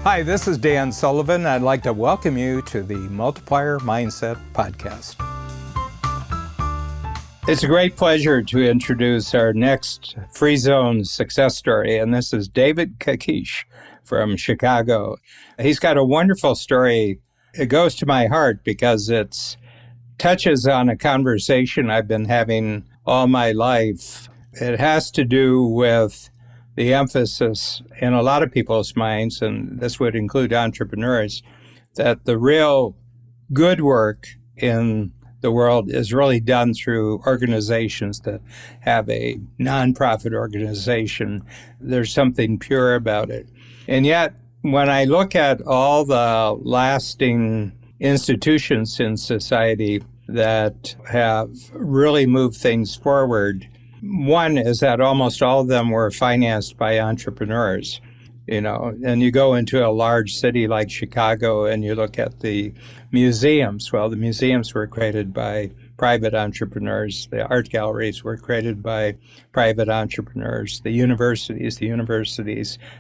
Hi, this is Dan Sullivan. I'd like to welcome you to the Multiplier Mindset Podcast. It's a great pleasure to introduce our next Free Zone success story, and this is David Kakish from Chicago. He's got a wonderful story. It goes to my heart because it touches on a conversation I've been having all my life. It has to do with the emphasis in a lot of people's minds, and this would include entrepreneurs, that the real good work in the world is really done through organizations that have a nonprofit organization. There's something pure about it. And yet, when I look at all the lasting institutions in society that have really moved things forward, one is that almost all of them were financed by entrepreneurs, and you go into a large city like Chicago and you look at the museums. Well, the museums were created by private entrepreneurs. The art galleries were created by private entrepreneurs. The universities,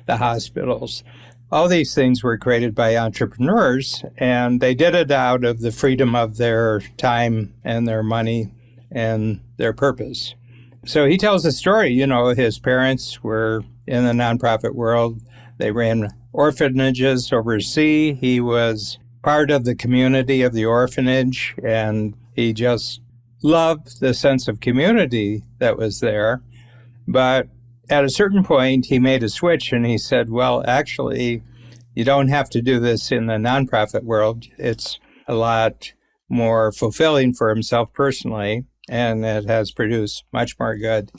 the hospitals, all these things were created by entrepreneurs, and they did it out of the freedom of their time and their money and their purpose. So he tells a story, his parents were in the nonprofit world. They ran orphanages overseas. He was part of the community of the orphanage, and he just loved the sense of community that was there. But at a certain point, he made a switch and he said, well, actually, you don't have to do this in the nonprofit world. It's a lot more fulfilling for himself personally, and it has produced much more good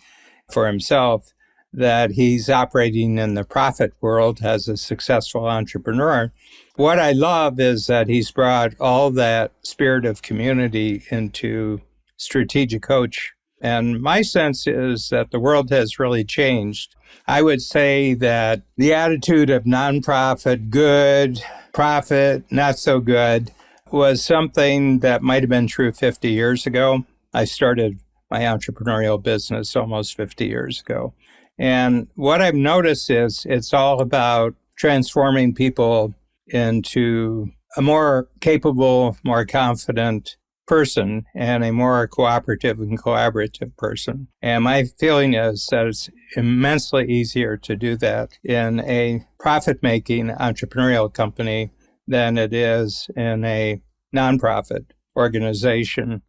for himself, that he's operating in the profit world as a successful entrepreneur. What I love is that he's brought all that spirit of community into Strategic Coach. And my sense is that the world has really changed. I would say that the attitude of nonprofit, good, profit, not so good, was something that might have been true 50 years ago. I started my entrepreneurial business almost 50 years ago. And what I've noticed is it's all about transforming people into a more capable, more confident person and a more cooperative and collaborative person. And my feeling is that it's immensely easier to do that in a profit-making entrepreneurial company than it is in a nonprofit organization.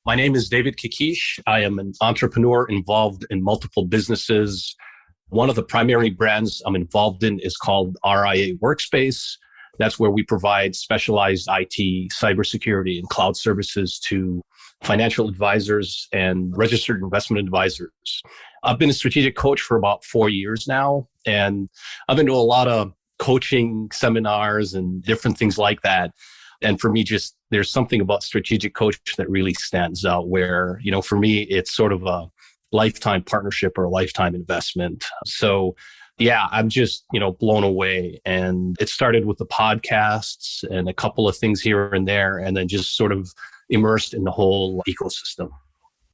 My name is David Kakish. I am an entrepreneur involved in multiple businesses. One of the primary brands I'm involved in is called RIA Workspace. That's where we provide specialized IT, cybersecurity, and cloud services to financial advisors and registered investment advisors. I've been a strategic coach for about 4 years now, and I've been to a lot of coaching seminars and different things like that. And for me, there's something about strategic coach that really stands out where, for me, it's sort of a lifetime partnership or a lifetime investment. So yeah, I'm just, blown away. And it started with the podcasts and a couple of things here and there, and then just sort of immersed in the whole ecosystem.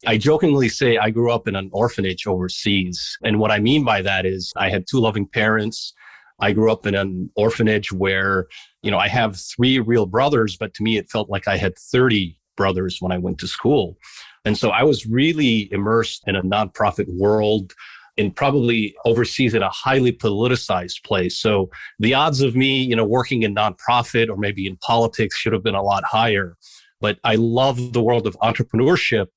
I jokingly say I grew up in an orphanage overseas. And what I mean by that is I had two loving parents. I grew up in an orphanage where, I have 3 real brothers, but to me, it felt like I had 30 brothers when I went to school. And so I was really immersed in a nonprofit world and probably overseas in a highly politicized place. So the odds of me, working in nonprofit or maybe in politics should have been a lot higher. But I love the world of entrepreneurship.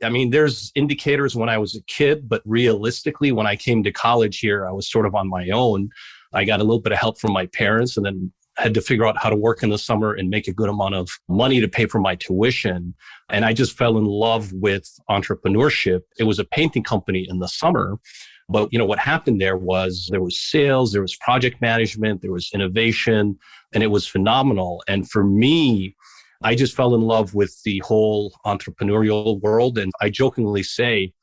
I mean, there's indicators when I was a kid, but realistically, when I came to college here, I was sort of on my own. I got a little bit of help from my parents and then had to figure out how to work in the summer and make a good amount of money to pay for my tuition. And I just fell in love with entrepreneurship. It was a painting company in the summer. But, what happened there was sales, there was project management, there was innovation, and it was phenomenal. And for me, I just fell in love with the whole entrepreneurial world. And I jokingly say,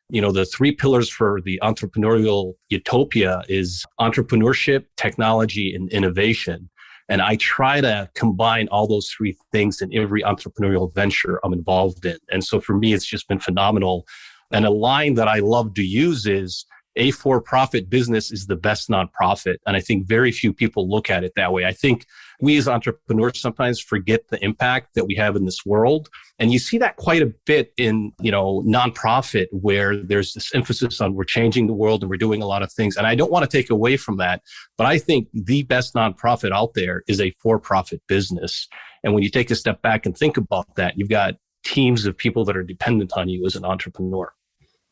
the 3 pillars for the entrepreneurial utopia is entrepreneurship, technology, and innovation. And I try to combine all those 3 things in every entrepreneurial venture I'm involved in. And so for me, it's just been phenomenal. And a line that I love to use is, a for-profit business is the best nonprofit. And I think very few people look at it that way. I think we as entrepreneurs sometimes forget the impact that we have in this world. And you see that quite a bit in, nonprofit, where there's this emphasis on we're changing the world and we're doing a lot of things. And I don't want to take away from that, but I think the best nonprofit out there is a for-profit business. And when you take a step back and think about that, you've got teams of people that are dependent on you as an entrepreneur.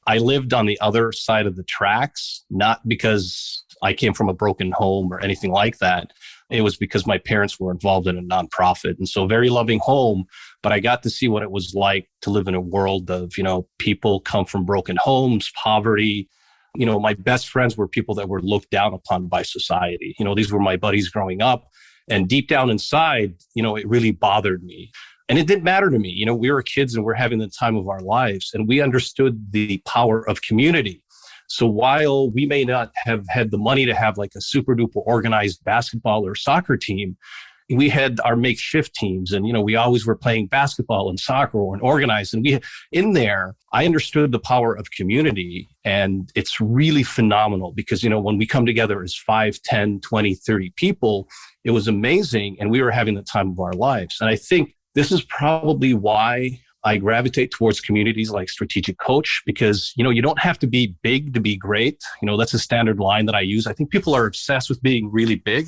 I lived on the other side of the tracks, not because I came from a broken home or anything like that. It was because my parents were involved in a nonprofit. And so very loving home, but I got to see what it was like to live in a world of, people come from broken homes, poverty. My best friends were people that were looked down upon by society. These were my buddies growing up. And deep down inside, it really bothered me. And it didn't matter to me. We were kids and we're having the time of our lives, and we understood the power of community. So while we may not have had the money to have like a super duper organized basketball or soccer team, we had our makeshift teams, and we always were playing basketball and soccer and organized. And I understood the power of community, and it's really phenomenal because when we come together as 5, 10, 20, 30 people, it was amazing, and we were having the time of our lives. And I think this is probably why I gravitate towards communities like Strategic Coach, because, you don't have to be big to be great. That's a standard line that I use. I think people are obsessed with being really big,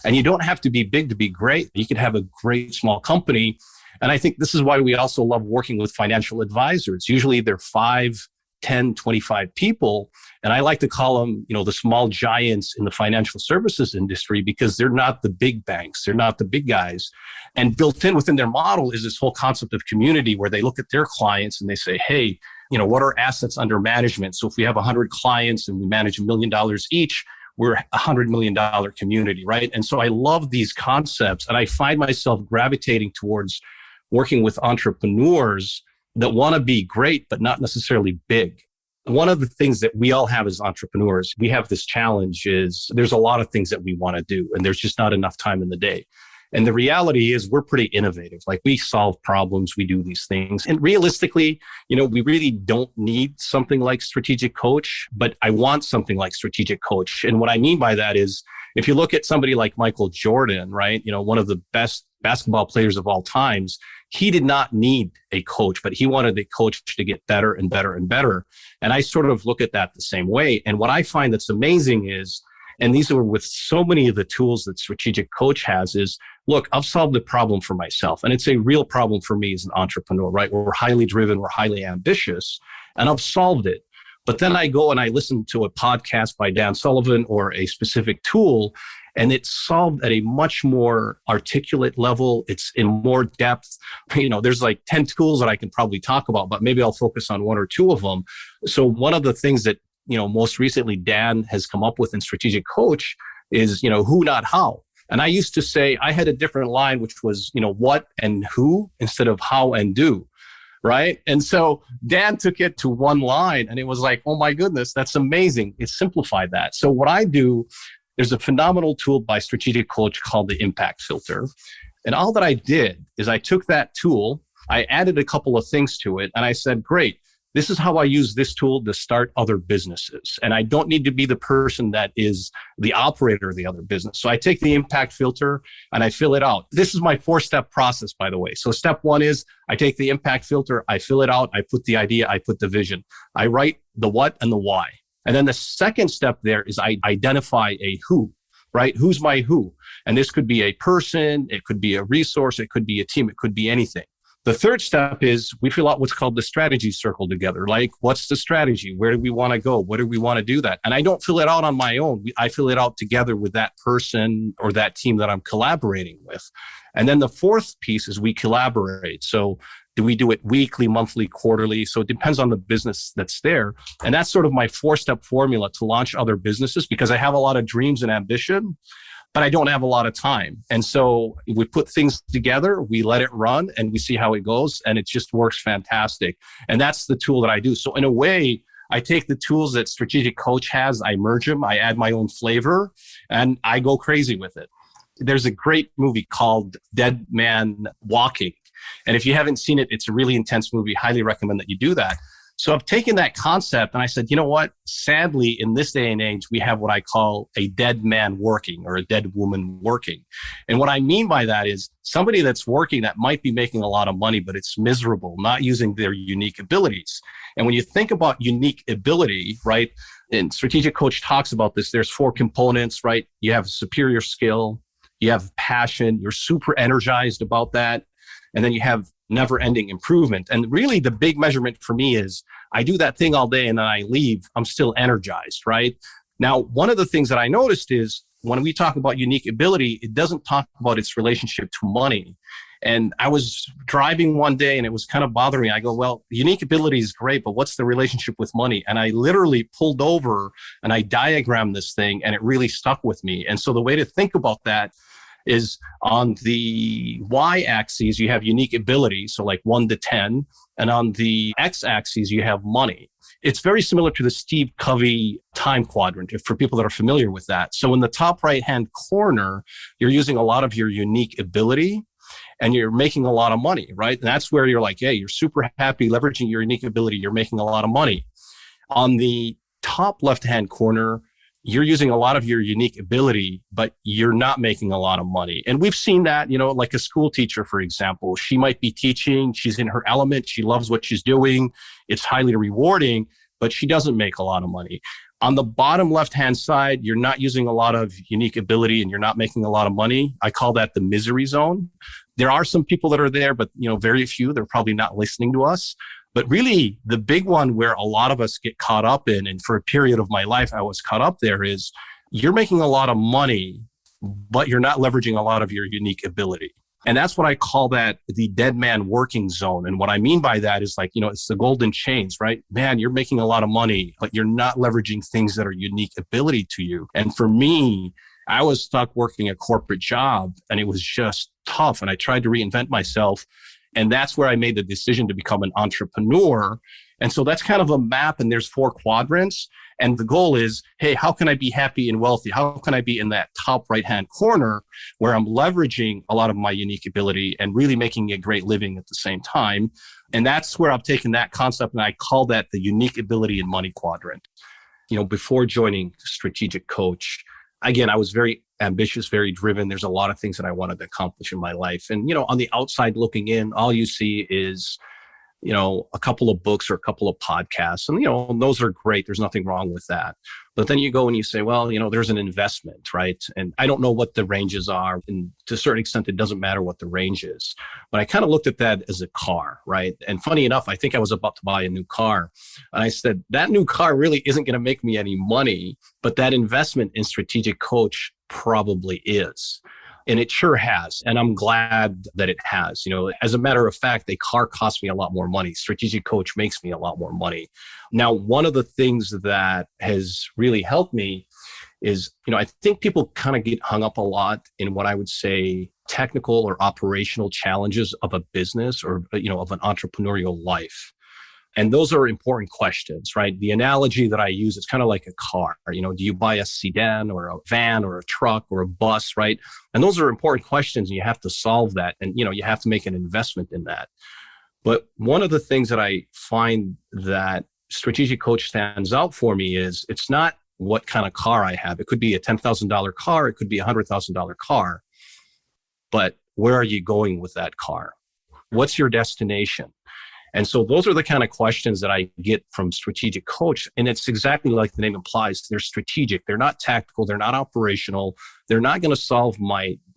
and you don't have to be big to be great. You can have a great small company. And I think this is why we also love working with financial advisors. Usually they're 5, 10, 25 people. And I like to call them, the small giants in the financial services industry, because they're not the big banks. They're not the big guys. And built in within their model is this whole concept of community, where they look at their clients and they say, hey, what are assets under management? So if we have 100 clients and we manage $1 million each, we're a $100 million community, right? And so I love these concepts, and I find myself gravitating towards working with entrepreneurs that want to be great, but not necessarily big. One of the things that we all have as entrepreneurs, we have this challenge is there's a lot of things that we want to do, and there's just not enough time in the day. And the reality is we're pretty innovative. Like, we solve problems, we do these things. And realistically, we really don't need something like Strategic Coach, but I want something like Strategic Coach. And what I mean by that is, if you look at somebody like Michael Jordan, right? One of the best basketball players of all times, he did not need a coach, but he wanted a coach to get better and better and better. And I sort of look at that the same way. And what I find that's amazing is, and these are with so many of the tools that Strategic Coach has, is, look, I've solved the problem for myself. And it's a real problem for me as an entrepreneur, right? We're highly driven, we're highly ambitious, and I've solved it. But then I go and I listen to a podcast by Dan Sullivan or a specific tool, and it's solved at a much more articulate level. It's in more depth. There's like 10 tools that I can probably talk about, but maybe I'll focus on 1 or 2 of them. So one of the things that, most recently Dan has come up with in Strategic Coach is, who, not how. And I used to say, I had a different line, which was, what and who instead of how and do. Right. And so Dan took it to one line, and it was like, oh my goodness, that's amazing. It simplified that. So what I do, there's a phenomenal tool by Strategic Coach called the impact filter. And all that I did is I took that tool, I added a couple of things to it, and I said, great, this is how I use this tool to start other businesses. And I don't need to be the person that is the operator of the other business. So I take the impact filter and I fill it out. This is my 4-step process, by the way. So step 1 is I take the impact filter, I fill it out, I put the idea, I put the vision. I write the what and the why. And then the second step there is I identify a who, right? Who's my who? And this could be a person, it could be a resource, it could be a team, it could be anything. The third step is we fill out what's called the strategy circle together. Like, what's the strategy? Where do we want to go? What do we want to do that? And I don't fill it out on my own. I fill it out together with that person or that team that I'm collaborating with. And then the fourth piece is we collaborate. So do we do it weekly, monthly, quarterly? So it depends on the business that's there. And that's sort of my 4-step formula to launch other businesses, because I have a lot of dreams and ambition, but I don't have a lot of time. And so we put things together, we let it run, and we see how it goes. And it just works fantastic. And that's the tool that I do. So in a way, I take the tools that Strategic Coach has, I merge them, I add my own flavor, and I go crazy with it. There's a great movie called Dead Man Walking. And if you haven't seen it, it's a really intense movie. Highly recommend that you do that. So I've taken that concept and I said, you know what? Sadly, in this day and age, we have what I call a dead man working or a dead woman working. And what I mean by that is somebody that's working that might be making a lot of money, but it's miserable, not using their unique abilities. And when you think about unique ability, right? And Strategic Coach talks about this, there's 4 components, right? You have superior skill, you have passion, you're super energized about that. And then you have never ending improvement. And really the big measurement for me is I do that thing all day and then I leave, I'm still energized, right? Now, one of the things that I noticed is when we talk about unique ability, it doesn't talk about its relationship to money. And I was driving one day and it was kind of bothering me. I go, well, unique ability is great, but what's the relationship with money? And I literally pulled over and I diagrammed this thing and it really stuck with me. And so the way to think about that is on the y-axis, you have unique ability, so like 1 to 10. And on the x-axis, you have money. It's very similar to the Steve Covey time quadrant, for people that are familiar with that. So in the top right-hand corner, you're using a lot of your unique ability and you're making a lot of money, right? And that's where you're like, hey, you're super happy leveraging your unique ability. You're making a lot of money. On the top left-hand corner, you're using a lot of your unique ability, but you're not making a lot of money. And we've seen that, like a school teacher, for example, she might be teaching, she's in her element, she loves what she's doing, it's highly rewarding, but she doesn't make a lot of money. On the bottom left-hand side, you're not using a lot of unique ability and you're not making a lot of money. I call that the misery zone. There are some people that are there, but very few. They're probably not listening to us. But really, the big one where a lot of us get caught up in, and for a period of my life, I was caught up there, is you're making a lot of money, but you're not leveraging a lot of your unique ability. And that's what I call that the dead man working zone. And what I mean by that is it's the golden chains, right? Man, you're making a lot of money, but you're not leveraging things that are unique ability to you. And for me, I was stuck working a corporate job and it was just tough. And I tried to reinvent myself. And that's where I made the decision to become an entrepreneur. And so that's kind of a map, and there's 4 quadrants. And the goal is, hey, how can I be happy and wealthy? How can I be in that top right-hand corner where I'm leveraging a lot of my unique ability and really making a great living at the same time? And that's where I've taken that concept and I call that the unique ability and money quadrant. Before joining Strategic Coach, again, I was very ambitious, very driven. There's a lot of things that I wanted to accomplish in my life. And, on the outside looking in, all you see is, a couple of books or a couple of podcasts. And, those are great. There's nothing wrong with that. But then you go and you say, well, there's an investment, right? And I don't know what the ranges are. And to a certain extent, it doesn't matter what the range is. But I kind of looked at that as a car, right? And funny enough, I think I was about to buy a new car. And I said, that new car really isn't going to make me any money, but that investment in Strategic Coach probably is. And it sure has. And I'm glad that it has. As a matter of fact, a car costs me a lot more money. Strategic Coach makes me a lot more money. Now, one of the things that has really helped me is, I think people kind of get hung up a lot in what I would say technical or operational challenges of a business or, of an entrepreneurial life. And those are important questions, right? The analogy that I use is kind of like a car. Do you buy a sedan or a van or a truck or a bus, right? And those are important questions and you have to solve that. And, you have to make an investment in that. But one of the things that I find that Strategic Coach stands out for me is it's not what kind of car I have. It could be a $10,000 car. It could be a $100,000 car. But where are you going with that car? What's your destination? And so those are the kind of questions that I get from Strategic Coach. And it's exactly like the name implies. They're strategic. They're not tactical. They're not operational. They're not going to solve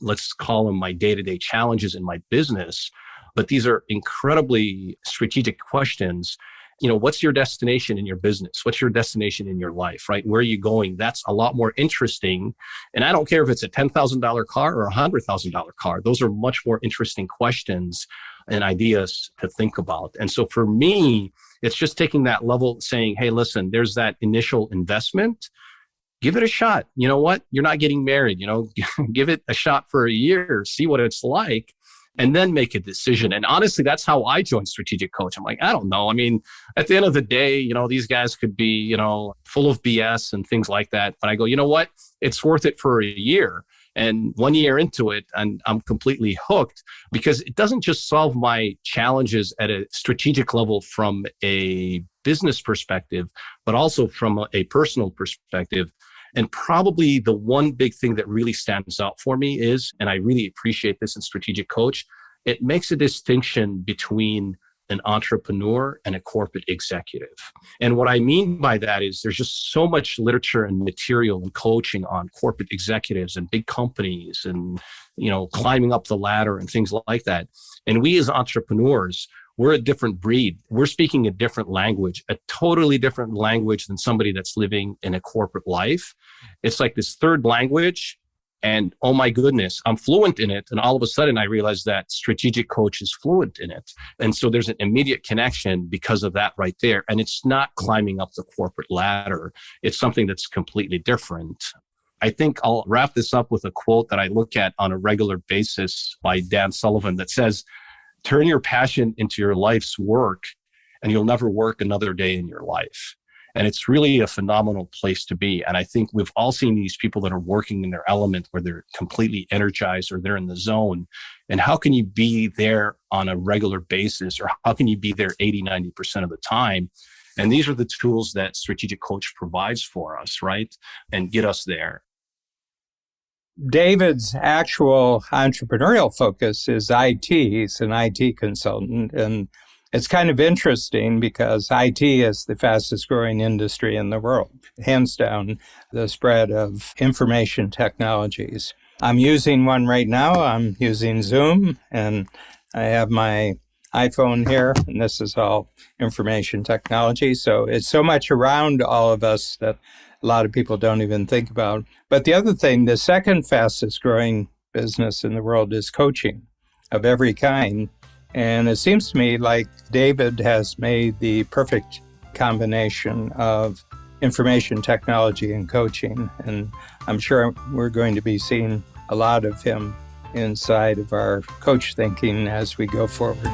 let's call them my day-to-day challenges in my business. But these are incredibly strategic questions. What's your destination in your business? What's your destination in your life, right? Where are you going? That's a lot more interesting. And I don't care if it's a $10,000 car or a $100,000 car. Those are much more interesting questions and ideas to think about. And so for me, it's just taking that level, saying, hey, listen, there's that initial investment. Give it a shot. You know what? You're not getting married, give it a shot for a year, see what it's like, and then make a decision. And honestly, that's how I joined Strategic Coach. I'm like, I don't know. I mean, at the end of the day, these guys could be, full of BS and things like that. But I go, you know what? It's worth it for a year. And 1 year into it, and I'm completely hooked because it doesn't just solve my challenges at a strategic level from a business perspective, but also from a personal perspective. And probably the one big thing that really stands out for me is, and I really appreciate this in Strategic Coach, it makes a distinction between an entrepreneur and a corporate executive. And what I mean by that is there's just so much literature and material and coaching on corporate executives and big companies and, climbing up the ladder and things like that. And we as entrepreneurs, we're a different breed. We're speaking a different language, a totally different language than somebody that's living in a corporate life. It's like this third language. And oh my goodness, I'm fluent in it. And all of a sudden I realized that Strategic Coach is fluent in it. And so there's an immediate connection because of that right there. And it's not climbing up the corporate ladder. It's something that's completely different. I think I'll wrap this up with a quote that I look at on a regular basis by Dan Sullivan that says, "Turn your passion into your life's work and you'll never work another day in your life." And it's really a phenomenal place to be. And I think we've all seen these people that are working in their element where they're completely energized or they're in the zone. And how can you be there on a regular basis, or how can you be there 80, 90% of the time? And these are the tools that Strategic Coach provides for us, right? And get us there. David's actual entrepreneurial focus is IT. He's an IT consultant, and it's kind of interesting because IT is the fastest growing industry in the world, hands down, the spread of information technologies. I'm using one right now. I'm using Zoom, and I have my iPhone here, and this is all information technology. So it's so much around all of us that a lot of people don't even think about. But the other thing, the second fastest growing business in the world is coaching of every kind. And it seems to me like David has made the perfect combination of information technology and coaching. And I'm sure we're going to be seeing a lot of him inside of our coach thinking as we go forward.